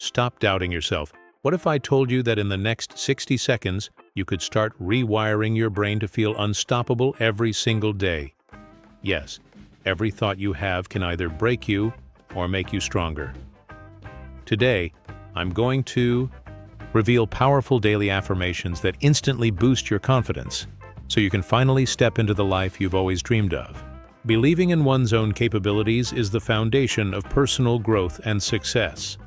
Stop doubting yourself. What if I told you that in the next 60 seconds, you could start rewiring your brain to feel unstoppable every single day? Yes, every thought you have can either break you or make you stronger. Today, I'm going to reveal powerful daily affirmations that instantly boost your confidence, so you can finally step into the life you've always dreamed of. Believing in one's own capabilities is the foundation of personal growth and success.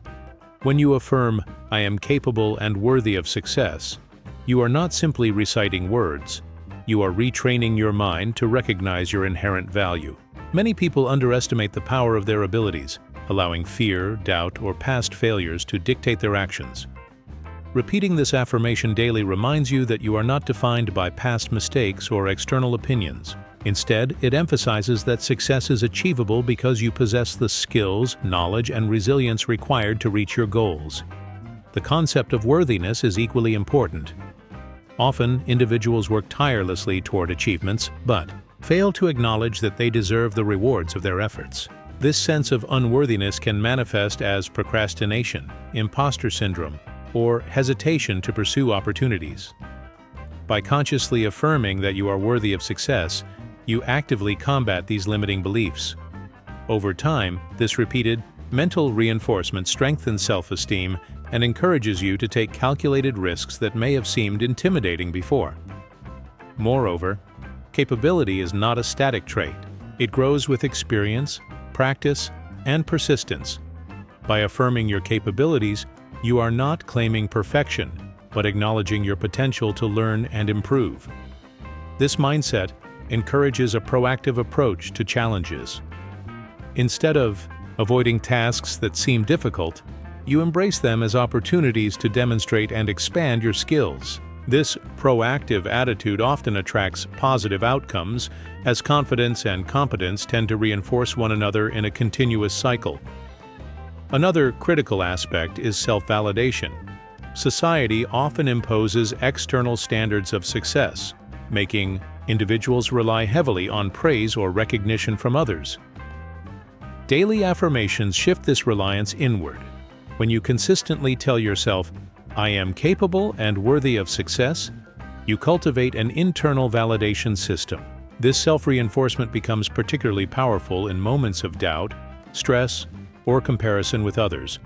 When you affirm, "I am capable and worthy of success," you are not simply reciting words. You are retraining your mind to recognize your inherent value. Many people underestimate the power of their abilities, allowing fear, doubt, or past failures to dictate their actions. Repeating this affirmation daily reminds you that you are not defined by past mistakes or external opinions. Instead, it emphasizes that success is achievable because you possess the skills, knowledge, and resilience required to reach your goals. The concept of worthiness is equally important. Often, individuals work tirelessly toward achievements, but fail to acknowledge that they deserve the rewards of their efforts. This sense of unworthiness can manifest as procrastination, imposter syndrome, or hesitation to pursue opportunities. By consciously affirming that you are worthy of success, you actively combat these limiting beliefs. Over time, this repeated mental reinforcement strengthens self-esteem and encourages you to take calculated risks that may have seemed intimidating before. Moreover, capability is not a static trait. It grows with experience, practice, and persistence. By affirming your capabilities, you are not claiming perfection, but acknowledging your potential to learn and improve. This mindset encourages a proactive approach to challenges. Instead of avoiding tasks that seem difficult, you embrace them as opportunities to demonstrate and expand your skills. This proactive attitude often attracts positive outcomes, as confidence and competence tend to reinforce one another in a continuous cycle. Another critical aspect is self-validation. Society often imposes external standards of success, making individuals rely heavily on praise or recognition from others. Daily affirmations shift this reliance inward. When you consistently tell yourself, "I am capable and worthy of success," you cultivate an internal validation system. This self-reinforcement becomes particularly powerful in moments of doubt, stress, or comparison with others,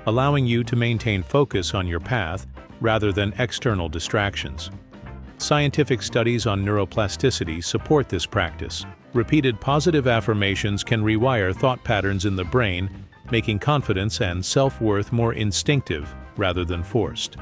allowing you to maintain focus on your path rather than external distractions. Scientific studies on neuroplasticity support this practice. Repeated positive affirmations can rewire thought patterns in the brain, making confidence and self-worth more instinctive rather than forced.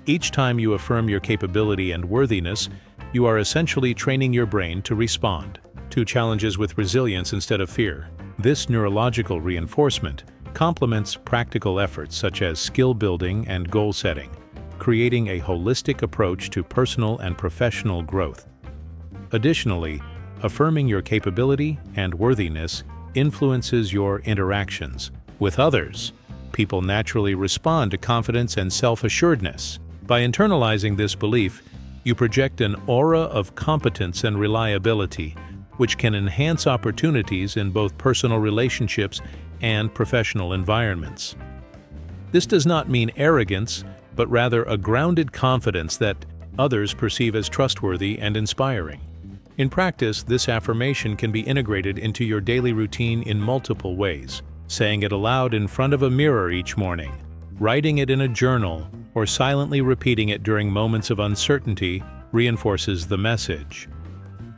Each time you affirm your capability and worthiness, you are essentially training your brain to respond to challenges with resilience instead of fear. This neurological reinforcement complements practical efforts such as skill building and goal setting, creating a holistic approach to personal and professional growth. Additionally, affirming your capability and worthiness influences your interactions with others. People naturally respond to confidence and self-assuredness. By internalizing this belief, you project an aura of competence and reliability, which can enhance opportunities in both personal relationships and professional environments. This does not mean arrogance, but rather a grounded confidence that others perceive as trustworthy and inspiring. In practice, this affirmation can be integrated into your daily routine in multiple ways. Saying it aloud in front of a mirror each morning, writing it in a journal, or silently repeating it during moments of uncertainty reinforces the message.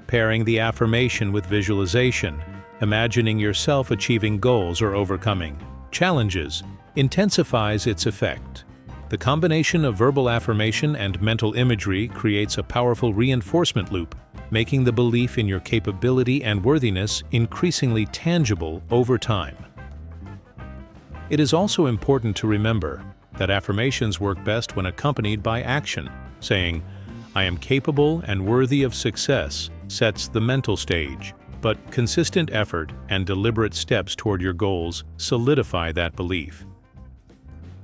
Pairing the affirmation with visualization, imagining yourself achieving goals or overcoming challenges, intensifies its effect. The combination of verbal affirmation and mental imagery creates a powerful reinforcement loop, making the belief in your capability and worthiness increasingly tangible over time. It is also important to remember that affirmations work best when accompanied by action. Saying, "I am capable and worthy of success," sets the mental stage, but consistent effort and deliberate steps toward your goals solidify that belief.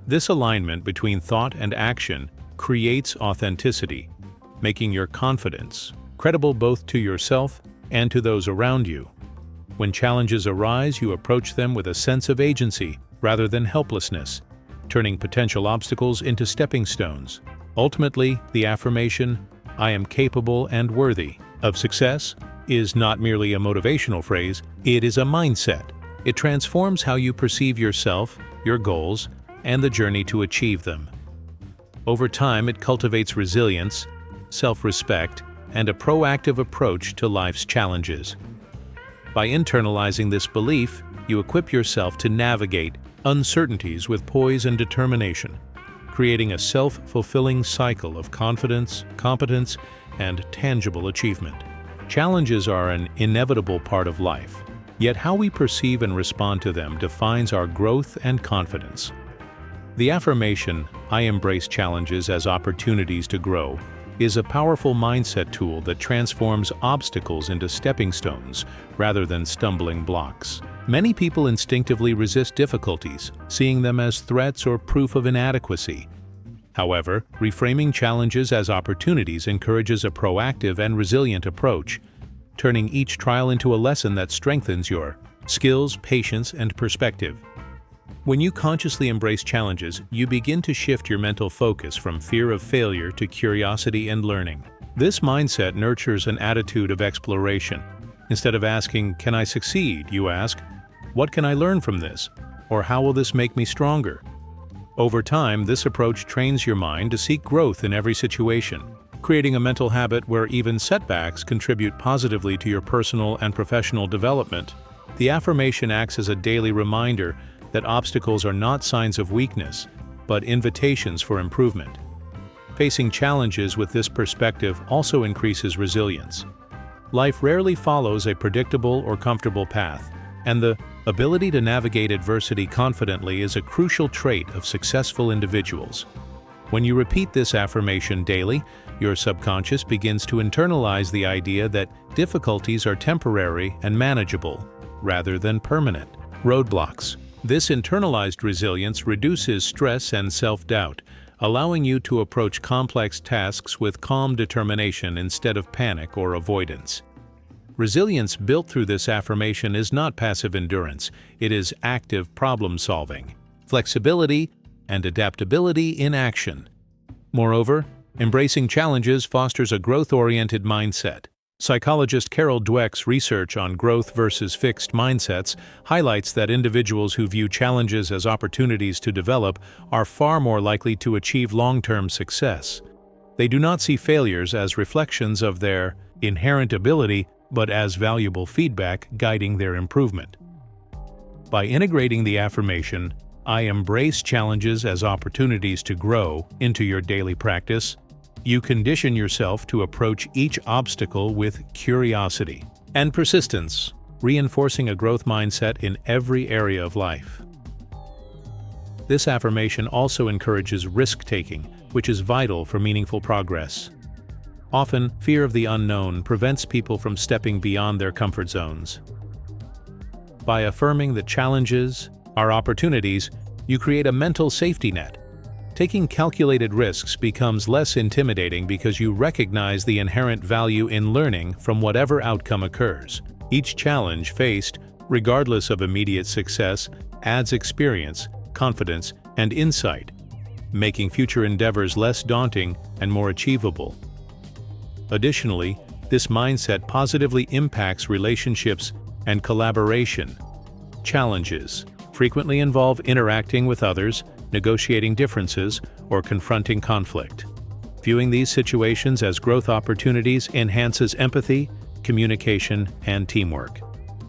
This alignment between thought and action creates authenticity, making your confidence credible both to yourself and to those around you. When challenges arise, you approach them with a sense of agency rather than helplessness, turning potential obstacles into stepping stones. Ultimately, the affirmation, "I am capable and worthy of success," is not merely a motivational phrase, it is a mindset. It transforms how you perceive yourself, your goals, and the journey to achieve them. Over time, it cultivates resilience, self-respect, and a proactive approach to life's challenges. By internalizing this belief, you equip yourself to navigate uncertainties with poise and determination, creating a self-fulfilling cycle of confidence, competence, and tangible achievement. Challenges are an inevitable part of life, yet how we perceive and respond to them defines our growth and confidence. The affirmation, "I embrace challenges as opportunities to grow," is a powerful mindset tool that transforms obstacles into stepping stones rather than stumbling blocks. Many people instinctively resist difficulties, seeing them as threats or proof of inadequacy. However, reframing challenges as opportunities encourages a proactive and resilient approach, turning each trial into a lesson that strengthens your skills, patience, and perspective. When you consciously embrace challenges, you begin to shift your mental focus from fear of failure to curiosity and learning. This mindset nurtures an attitude of exploration. Instead of asking, "Can I succeed?" you ask, "What can I learn from this?" or "How will this make me stronger?" Over time, this approach trains your mind to seek growth in every situation, creating a mental habit where even setbacks contribute positively to your personal and professional development. The affirmation acts as a daily reminder that obstacles are not signs of weakness, but invitations for improvement. Facing challenges with this perspective also increases resilience. Life rarely follows a predictable or comfortable path, and the ability to navigate adversity confidently is a crucial trait of successful individuals. When you repeat this affirmation daily, your subconscious begins to internalize the idea that difficulties are temporary and manageable, rather than permanent roadblocks. This internalized resilience reduces stress and self-doubt, allowing you to approach complex tasks with calm determination instead of panic or avoidance. Resilience built through this affirmation is not passive endurance, it is active problem-solving, flexibility, and adaptability in action. Moreover, embracing challenges fosters a growth-oriented mindset. Psychologist Carol Dweck's research on growth versus fixed mindsets highlights that individuals who view challenges as opportunities to develop are far more likely to achieve long-term success. They do not see failures as reflections of their inherent ability, but as valuable feedback guiding their improvement. By integrating the affirmation, "I embrace challenges as opportunities to grow," into your daily practice, you condition yourself to approach each obstacle with curiosity and persistence, reinforcing a growth mindset in every area of life. This affirmation also encourages risk-taking, which is vital for meaningful progress. Often, fear of the unknown prevents people from stepping beyond their comfort zones. By affirming that challenges are opportunities, you create a mental safety net. Taking calculated risks becomes less intimidating because you recognize the inherent value in learning from whatever outcome occurs. Each challenge faced, regardless of immediate success, adds experience, confidence, and insight, making future endeavors less daunting and more achievable. Additionally, this mindset positively impacts relationships and collaboration. Challenges frequently involve interacting with others, negotiating differences, or confronting conflict. Viewing these situations as growth opportunities enhances empathy, communication, and teamwork.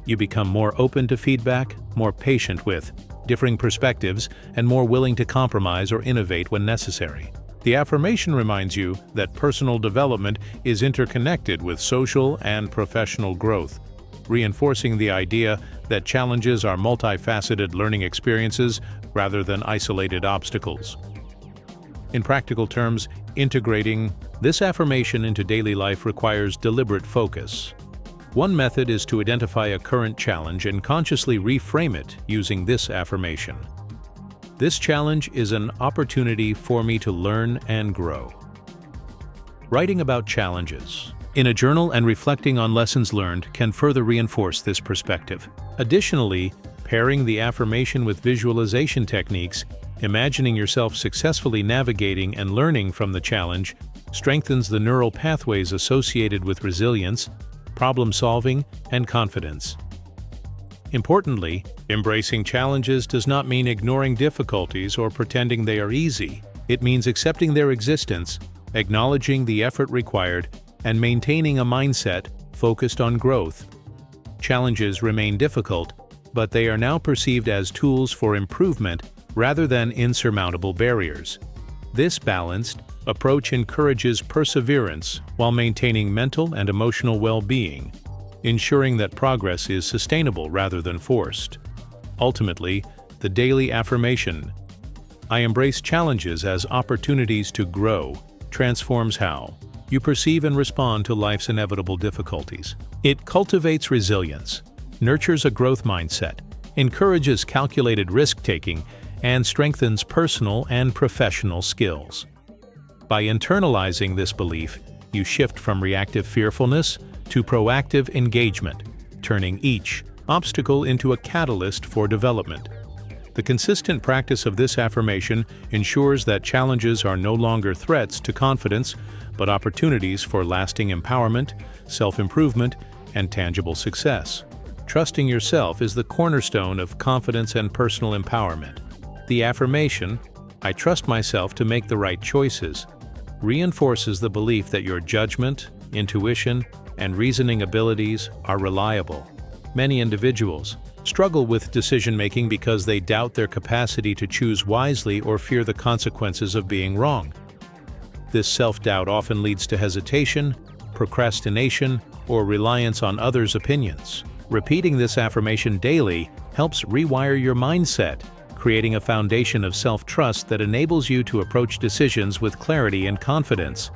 You become more open to feedback, more patient with differing perspectives, and more willing to compromise or innovate when necessary. The affirmation reminds you that personal development is interconnected with social and professional growth, reinforcing the idea that challenges are multifaceted learning experiences rather than isolated obstacles. In practical terms, integrating this affirmation into daily life requires deliberate focus. One method is to identify a current challenge and consciously reframe it using this affirmation. "This challenge is an opportunity for me to learn and grow." Writing about challenges in a journal and reflecting on lessons learned can further reinforce this perspective. Additionally, pairing the affirmation with visualization techniques Imagining yourself successfully navigating and learning from the challenge strengthens the neural pathways associated with resilience, problem-solving, and confidence. Importantly, embracing challenges does not mean ignoring difficulties or pretending they are easy. It means accepting their existence, acknowledging the effort required, and maintaining a mindset focused on growth. Challenges remain difficult, but they are now perceived as tools for improvement rather than insurmountable barriers. This balanced approach encourages perseverance while maintaining mental and emotional well-being, ensuring that progress is sustainable rather than forced. Ultimately, the daily affirmation, "I embrace challenges as opportunities to grow," transforms how you perceive and respond to life's inevitable difficulties. It cultivates resilience, nurtures a growth mindset, encourages calculated risk-taking, and strengthens personal and professional skills. By internalizing this belief, you shift from reactive fearfulness to proactive engagement, turning each obstacle into a catalyst for development. The consistent practice of this affirmation ensures that challenges are no longer threats to confidence, but opportunities for lasting empowerment, self-improvement, and tangible success. Trusting yourself is the cornerstone of confidence and personal empowerment. The affirmation, "I trust myself to make the right choices," reinforces the belief that your judgment, intuition, and reasoning abilities are reliable. Many individuals struggle with decision-making because they doubt their capacity to choose wisely or fear the consequences of being wrong. This self-doubt often leads to hesitation, procrastination, or reliance on others' opinions. Repeating this affirmation daily helps rewire your mindset, creating a foundation of self-trust that enables you to approach decisions with clarity and confidence.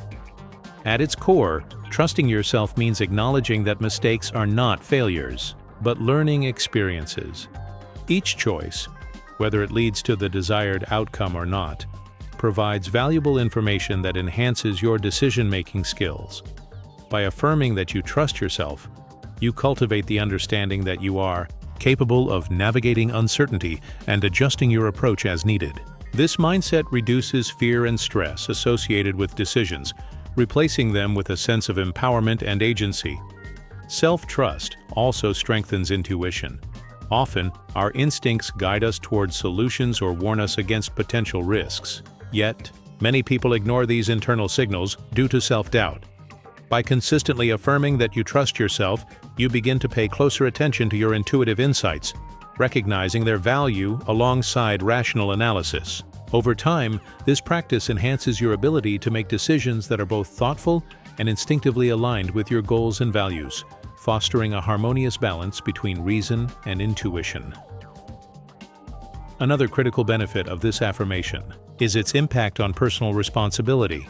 At its core, trusting yourself means acknowledging that mistakes are not failures, but learning experiences. Each choice, whether it leads to the desired outcome or not, provides valuable information that enhances your decision-making skills. By affirming that you trust yourself, you cultivate the understanding that you are capable of navigating uncertainty and adjusting your approach as needed. This mindset reduces fear and stress associated with decisions, replacing them with a sense of empowerment and agency. Self-trust also strengthens intuition. Often, our instincts guide us towards solutions or warn us against potential risks. Yet, many people ignore these internal signals due to self-doubt. By consistently affirming that you trust yourself, you begin to pay closer attention to your intuitive insights, recognizing their value alongside rational analysis. Over time, this practice enhances your ability to make decisions that are both thoughtful and instinctively aligned with your goals and values, fostering a harmonious balance between reason and intuition. Another critical benefit of this affirmation is its impact on personal responsibility.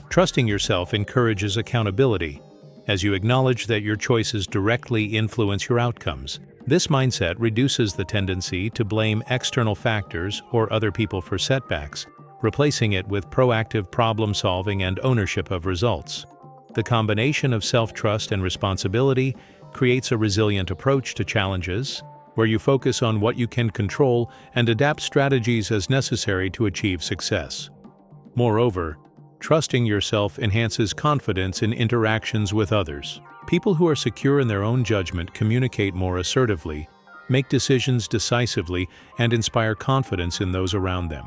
Trusting yourself encourages accountability, as you acknowledge that your choices directly influence your outcomes. This mindset reduces the tendency to blame external factors or other people for setbacks, replacing it with proactive problem-solving and ownership of results. The combination of self-trust and responsibility creates a resilient approach to challenges, where you focus on what you can control and adapt strategies as necessary to achieve success. Moreover, trusting yourself enhances confidence in interactions with others. People who are secure in their own judgment communicate more assertively, make decisions decisively, and inspire confidence in those around them.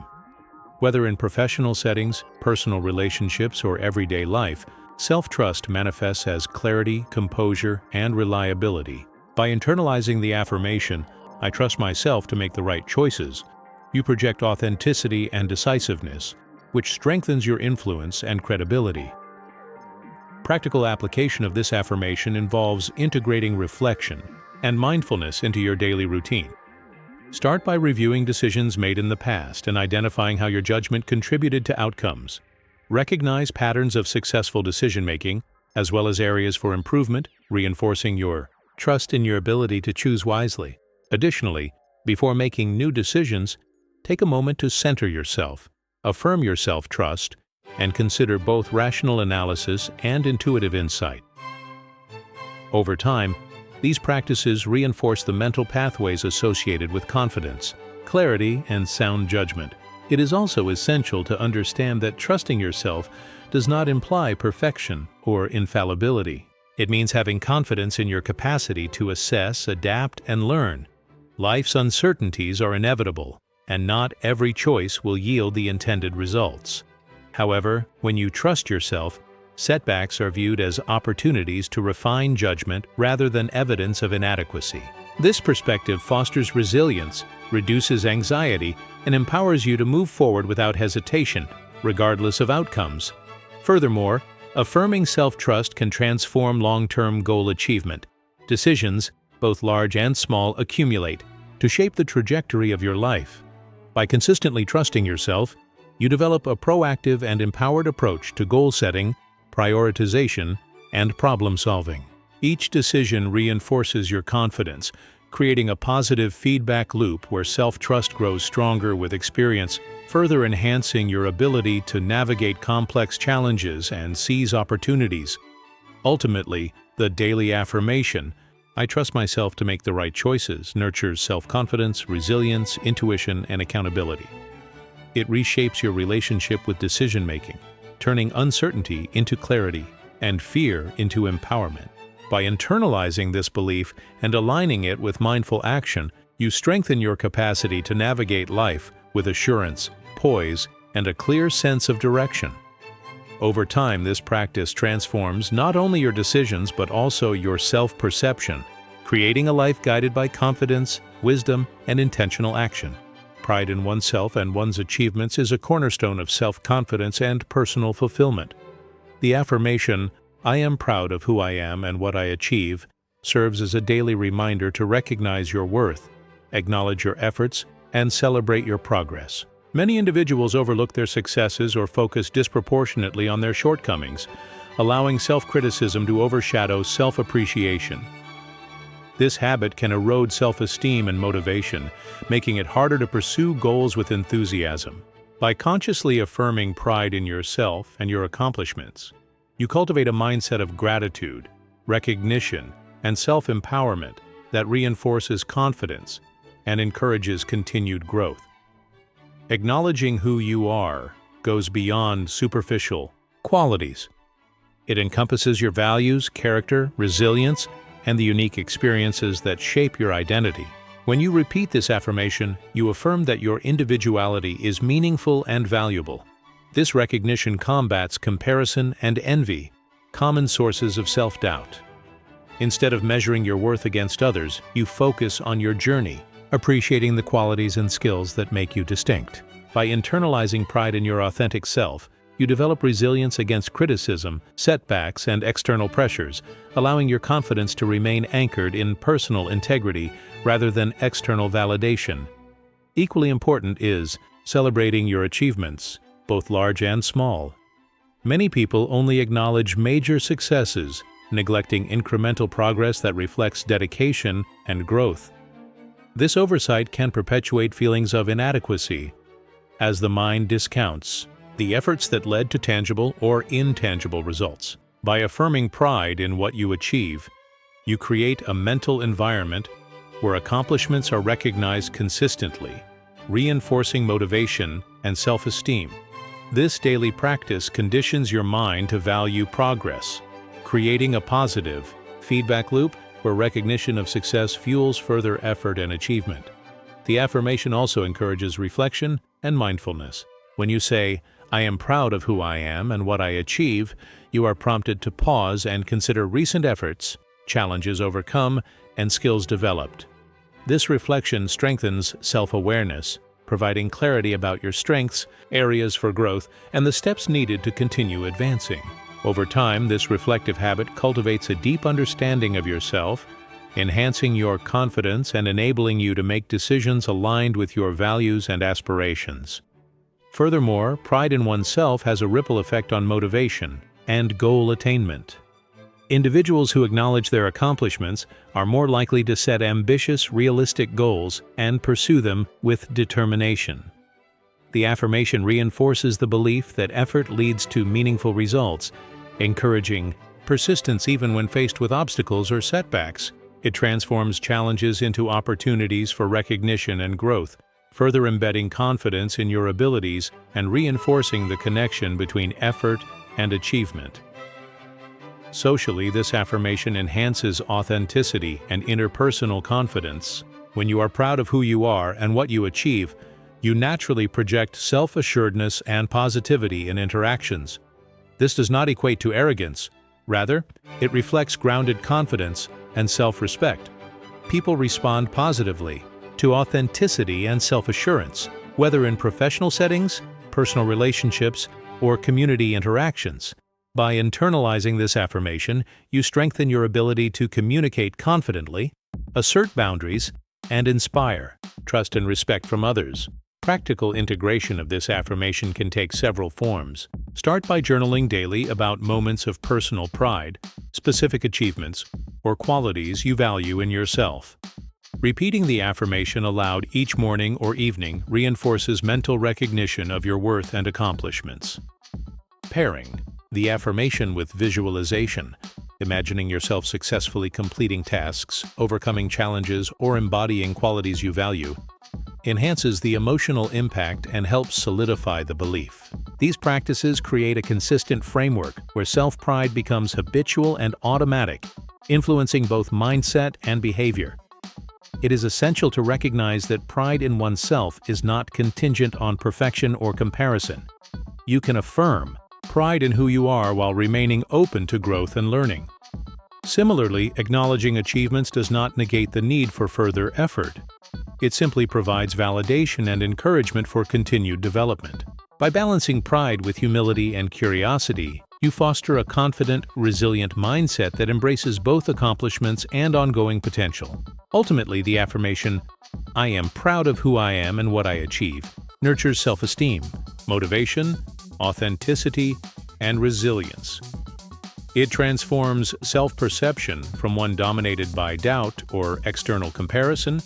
Whether in professional settings, personal relationships, or everyday life, self-trust manifests as clarity, composure, and reliability. By internalizing the affirmation, "I trust myself to make the right choices," you project authenticity and decisiveness, which strengthens your influence and credibility. Practical application of this affirmation involves integrating reflection and mindfulness into your daily routine. Start by reviewing decisions made in the past and identifying how your judgment contributed to outcomes. Recognize patterns of successful decision-making, as well as areas for improvement, reinforcing your trust in your ability to choose wisely. Additionally, before making new decisions, take a moment to center yourself, affirm your self-trust, and consider both rational analysis and intuitive insight. Over time, these practices reinforce the mental pathways associated with confidence, clarity, and sound judgment, It is also essential to understand that trusting yourself does not imply perfection or infallibility. It means having confidence in your capacity to assess, adapt, and learn. Life's uncertainties are inevitable, and not every choice will yield the intended results. However, when you trust yourself, setbacks are viewed as opportunities to refine judgment rather than evidence of inadequacy. This perspective fosters resilience, reduces anxiety, and empowers you to move forward without hesitation, regardless of outcomes. Furthermore, affirming self-trust can transform long-term goal achievement. Decisions, both large and small, accumulate to shape the trajectory of your life. By consistently trusting yourself, you develop a proactive and empowered approach to goal setting, prioritization, and problem-solving. Each decision reinforces your confidence, creating a positive feedback loop where self-trust grows stronger with experience, further enhancing your ability to navigate complex challenges and seize opportunities. Ultimately, the daily affirmation, "I trust myself to make the right choices," nurtures self-confidence, resilience, intuition, and accountability. It reshapes your relationship with decision-making, turning uncertainty into clarity and fear into empowerment. By internalizing this belief and aligning it with mindful action, you strengthen your capacity to navigate life with assurance, poise, and a clear sense of direction. Over time, this practice transforms not only your decisions but also your self-perception, creating a life guided by confidence, wisdom, and intentional action. Pride in oneself and one's achievements is a cornerstone of self-confidence and personal fulfillment. The affirmation, "I am proud of who I am and what I achieve," serves as a daily reminder to recognize your worth, acknowledge your efforts, and celebrate your progress. Many individuals overlook their successes or focus disproportionately on their shortcomings, allowing self-criticism to overshadow self-appreciation. This habit can erode self-esteem and motivation, making it harder to pursue goals with enthusiasm. By consciously affirming pride in yourself and your accomplishments, you cultivate a mindset of gratitude, recognition, and self-empowerment that reinforces confidence and encourages continued growth. Acknowledging who you are goes beyond superficial qualities. It encompasses your values, character, resilience, and the unique experiences that shape your identity. When you repeat this affirmation, you affirm that your individuality is meaningful and valuable. This recognition combats comparison and envy, common sources of self-doubt. Instead of measuring your worth against others, you focus on your journey, appreciating the qualities and skills that make you distinct. By internalizing pride in your authentic self, you develop resilience against criticism, setbacks, and external pressures, allowing your confidence to remain anchored in personal integrity rather than external validation. Equally important is celebrating your achievements, both large and small. Many people only acknowledge major successes, neglecting incremental progress that reflects dedication and growth. This oversight can perpetuate feelings of inadequacy, as the mind discounts the efforts that led to tangible or intangible results. By affirming pride in what you achieve, you create a mental environment where accomplishments are recognized consistently, reinforcing motivation and self-esteem. This daily practice conditions your mind to value progress, creating a positive feedback loop where recognition of success fuels further effort and achievement. The affirmation also encourages reflection and mindfulness. When you say, "I am proud of who I am and what I achieve," you are prompted to pause and consider recent efforts, challenges overcome, and skills developed. This reflection strengthens self-awareness, providing clarity about your strengths, areas for growth, and the steps needed to continue advancing. Over time, this reflective habit cultivates a deep understanding of yourself, enhancing your confidence and enabling you to make decisions aligned with your values and aspirations. Furthermore, pride in oneself has a ripple effect on motivation and goal attainment. Individuals who acknowledge their accomplishments are more likely to set ambitious, realistic goals and pursue them with determination. The affirmation reinforces the belief that effort leads to meaningful results, encouraging persistence even when faced with obstacles or setbacks. It transforms challenges into opportunities for recognition and growth, further embedding confidence in your abilities and reinforcing the connection between effort and achievement. Socially, this affirmation enhances authenticity and interpersonal confidence. When you are proud of who you are and what you achieve, you naturally project self-assuredness and positivity in interactions. This does not equate to arrogance. Rather, it reflects grounded confidence and self-respect. People respond positively to authenticity and self-assurance, whether in professional settings, personal relationships, or community interactions. By internalizing this affirmation, you strengthen your ability to communicate confidently, assert boundaries, and inspire trust and respect from others. Practical integration of this affirmation can take several forms. Start by journaling daily about moments of personal pride, specific achievements, or qualities you value in yourself. Repeating the affirmation aloud each morning or evening reinforces mental recognition of your worth and accomplishments. Pairing the affirmation with visualization, imagining yourself successfully completing tasks, overcoming challenges, or embodying qualities you value, enhances the emotional impact and helps solidify the belief. These practices create a consistent framework where self-pride becomes habitual and automatic, influencing both mindset and behavior. It is essential to recognize that pride in oneself is not contingent on perfection or comparison. You can affirm pride in who you are while remaining open to growth and learning. Similarly, acknowledging achievements does not negate the need for further effort. It simply provides validation and encouragement for continued development. By balancing pride with humility and curiosity, you foster a confident, resilient mindset that embraces both accomplishments and ongoing potential. Ultimately, the affirmation, "I am proud of who I am and what I achieve," nurtures self-esteem, motivation, authenticity, and resilience. It transforms self-perception from one dominated by doubt or external comparison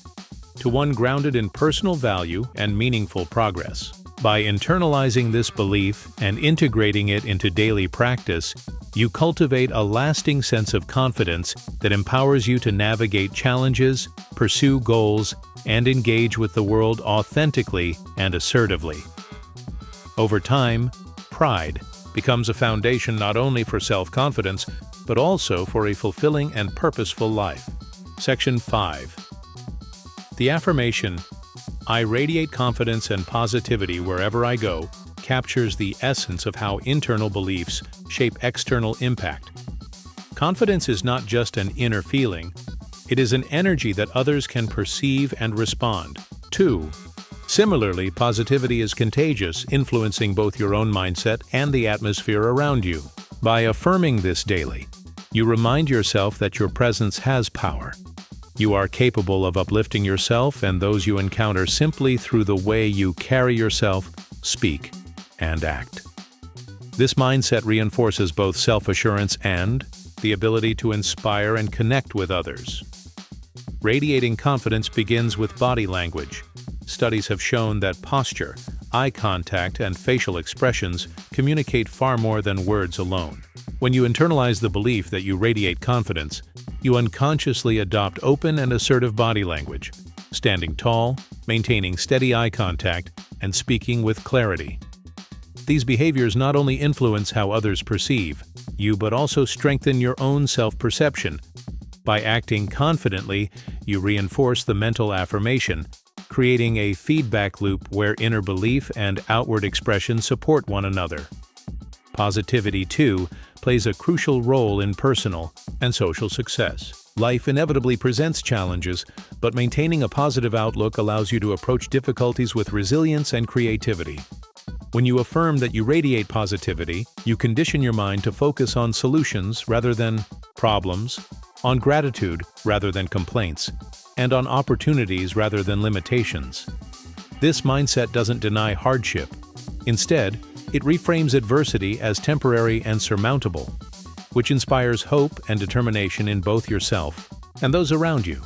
to one grounded in personal value and meaningful progress. By internalizing this belief and integrating it into daily practice, you cultivate a lasting sense of confidence that empowers you to navigate challenges, pursue goals, and engage with the world authentically and assertively. Over time, pride becomes a foundation not only for self-confidence, but also for a fulfilling and purposeful life. Section 5. The affirmation, "I radiate confidence and positivity wherever I go," captures the essence of how internal beliefs shape external impact. Confidence is not just an inner feeling, it is an energy that others can perceive and respond to. Similarly, positivity is contagious, influencing both your own mindset and the atmosphere around you. By affirming this daily, you remind yourself that your presence has power. You are capable of uplifting yourself and those you encounter simply through the way you carry yourself, speak, and act. This mindset reinforces both self-assurance and the ability to inspire and connect with others. Radiating confidence begins with body language. Studies have shown that posture, eye contact, and facial expressions communicate far more than words alone. When you internalize the belief that you radiate confidence, you unconsciously adopt open and assertive body language, standing tall, maintaining steady eye contact, and speaking with clarity. These behaviors not only influence how others perceive you, but also strengthen your own self-perception. By acting confidently, you reinforce the mental affirmation, creating a feedback loop where inner belief and outward expression support one another. Positivity, too, plays a crucial role in personal and social success. Life inevitably presents challenges, but maintaining a positive outlook allows you to approach difficulties with resilience and creativity. When you affirm that you radiate positivity, you condition your mind to focus on solutions rather than problems, on gratitude rather than complaints, and on opportunities rather than limitations. This mindset doesn't deny hardship. Instead, it reframes adversity as temporary and surmountable, which inspires hope and determination in both yourself and those around you.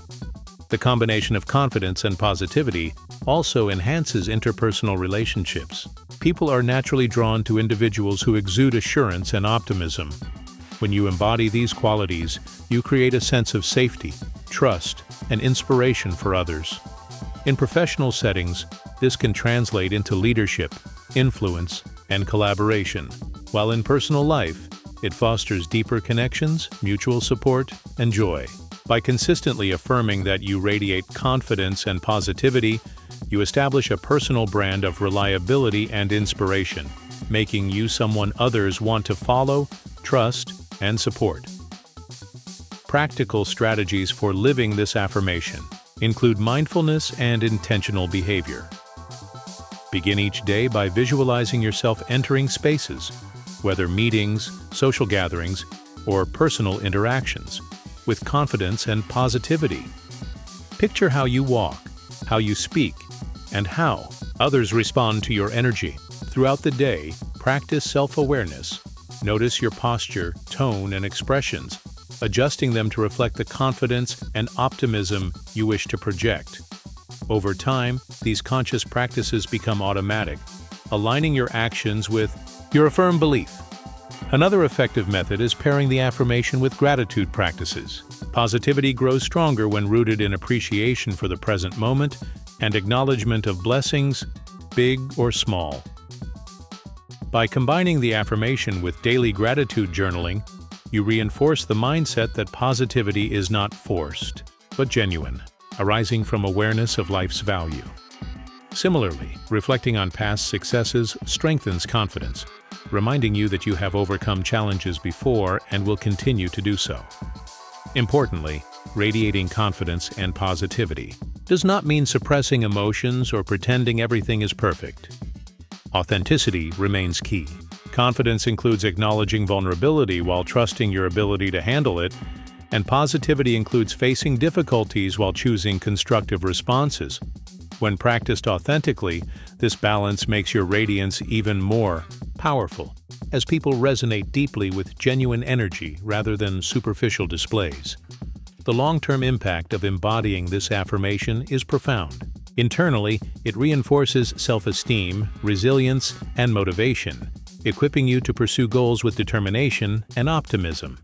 The combination of confidence and positivity also enhances interpersonal relationships. People are naturally drawn to individuals who exude assurance and optimism. When you embody these qualities, you create a sense of safety, trust, and inspiration for others. In professional settings, This can translate into leadership, influence, and collaboration, while in personal life, it fosters deeper connections, mutual support, and joy. By consistently affirming that you radiate confidence and positivity, you establish a personal brand of reliability and inspiration, making you someone others want to follow, trust, and support. Practical strategies for living this affirmation include mindfulness and intentional behavior. Begin each day by visualizing yourself entering spaces, whether meetings, social gatherings, or personal interactions, with confidence and positivity. Picture how you walk, how you speak, and how others respond to your energy. Throughout the day, practice self-awareness. Notice your posture, tone, and expressions, adjusting them to reflect the confidence and optimism you wish to project. Over time, these conscious practices become automatic, aligning your actions with your affirmed belief. Another effective method is pairing the affirmation with gratitude practices. Positivity grows stronger when rooted in appreciation for the present moment and acknowledgement of blessings, big or small. By combining the affirmation with daily gratitude journaling, you reinforce the mindset that positivity is not forced, but genuine, arising from awareness of life's value. Similarly, reflecting on past successes strengthens confidence, reminding you that you have overcome challenges before and will continue to do so. Importantly, radiating confidence and positivity does not mean suppressing emotions or pretending everything is perfect. Authenticity remains key. Confidence includes acknowledging vulnerability while trusting your ability to handle it, and positivity includes facing difficulties while choosing constructive responses. When practiced authentically, this balance makes your radiance even more powerful, as people resonate deeply with genuine energy rather than superficial displays. The long-term impact of embodying this affirmation is profound. Internally, it reinforces self-esteem, resilience, and motivation, equipping you to pursue goals with determination and optimism.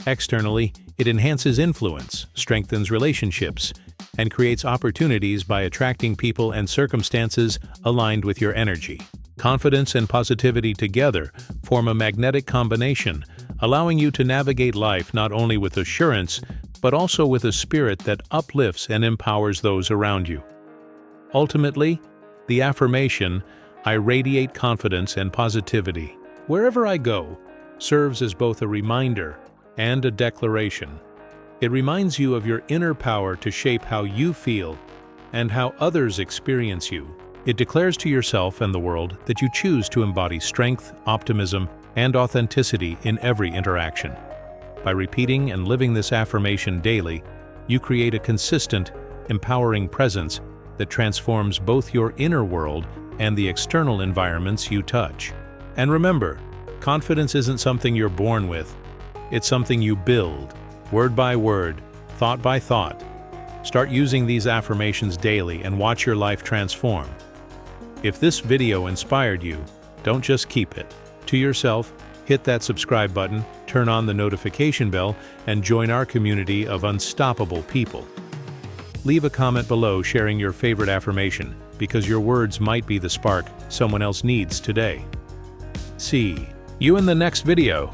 Externally, it enhances influence, strengthens relationships, and creates opportunities by attracting people and circumstances aligned with your energy. Confidence and positivity together form a magnetic combination, allowing you to navigate life not only with assurance, but also with a spirit that uplifts and empowers those around you. Ultimately, the affirmation, "I radiate confidence and positivity wherever I go," serves as both a reminder and a declaration. It reminds you of your inner power to shape how you feel and how others experience you. It declares to yourself and the world that you choose to embody strength, optimism, and authenticity in every interaction. By repeating and living this affirmation daily, you create a consistent, empowering presence that transforms both your inner world and the external environments you touch. And remember, confidence isn't something you're born with. It's something you build, word by word, thought by thought. Start using these affirmations daily and watch your life transform. If this video inspired you, don't just keep it to yourself. Hit that subscribe button, turn on the notification bell, and join our community of unstoppable people. Leave a comment below sharing your favorite affirmation, because your words might be the spark someone else needs today. See you in the next video.